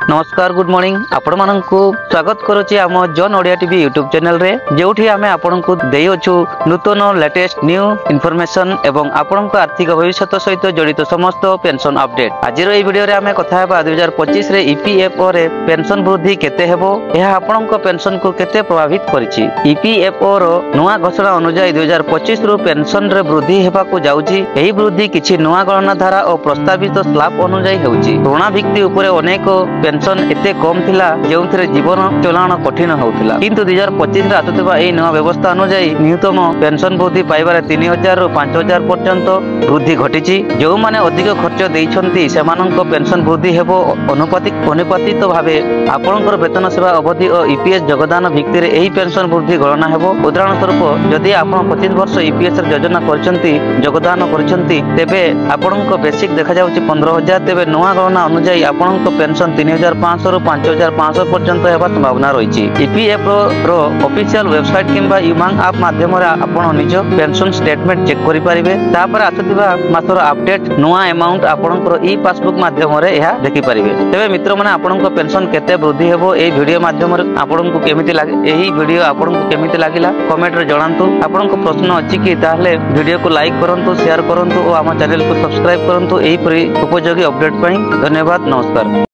नमस्कार good morning आपण मानकु स्वागत करूची आम जन ओडिया टीवी यूट्यूब चैनल रे जोठी आमे आपण को देई अछु नूतन लेटेस्ट न्यू इन्फॉर्मेशन एवं आपण को आर्थिक भविष्य सहित जड़ित समस्त पेंशन अपडेट आज ए वीडियो रे आमे कथा हेबा 2025 रे ईपीएफओ रे पेंशन वृद्धि केते हेबो यह आपण को पेंशन को केते प्रभावित करिछि। ईपीएफओ रो नुवा घोषणा अनुसार 2025 रु पेंशन रे वृद्धि हेबा को जाउछि। एही वृद्धि किछि नुवा गणना धारा और प्रस्तावित स्लैब अनुसार हेउछि। पुराना भित्ति ऊपर अनेक पेंशन एते कम थिला जेउथिरे जीवन चलाण कठिन होउथिला, किंतु 2025 रे आतुथिबा एई नवा व्यवस्था अनुसार न्यूनतम पेंशन वृद्धि पाइबारे 3000 रु 5000 पर्यंत वृद्धि घटिछि। जो माने अधिक खर्च देइछन्ति सेमानंक पेंशन वृद्धि हेबो अनुपातित भाबे आपणकर वेतन सेवा अवधि और ईपीएस योगदान भित्ति रे एही पेंशन वृद्धि गणना हेबो। उदाहरण स्वरूप जदि आपण 25 वर्ष ईपीएस रे योजना करछन्ति योगदान करछन्ति तेबे आपणक बेसिक देखा जाउछि 15000, तेबे नवा गणना अनुसार आपणक पेंशन 3500 रु 5500 पर्यंत हेबा संभावना रहिछि। ईपीएफओ रो ऑफिशियल वेबसाइट किंबा यूमांग ऐप माध्यम रे आपण निज पेंशन स्टेटमेंट चेक करि परिबे। तापर आसुथिबा मासर अपडेट नुवा अमाउंट आपणकर ई पासबुक माध्यम रे एहा देखि परिबे। तेबे मित्र माने आपणक पेंशन केते वृद्धि हेबो एई वीडियो माध्यम रे आपणको केमिति लागे एही वीडियो आपणको केमिति लागिला कमेंट रे जणांतु। आपणको प्रश्न अछि कि ताहले वीडियो को लाइक करंतु, शेयर करंतु और आम चैनल को सब्सक्राइब करंतु एही परि उपयोगी अपडेट पई। धन्यवाद, नमस्कार।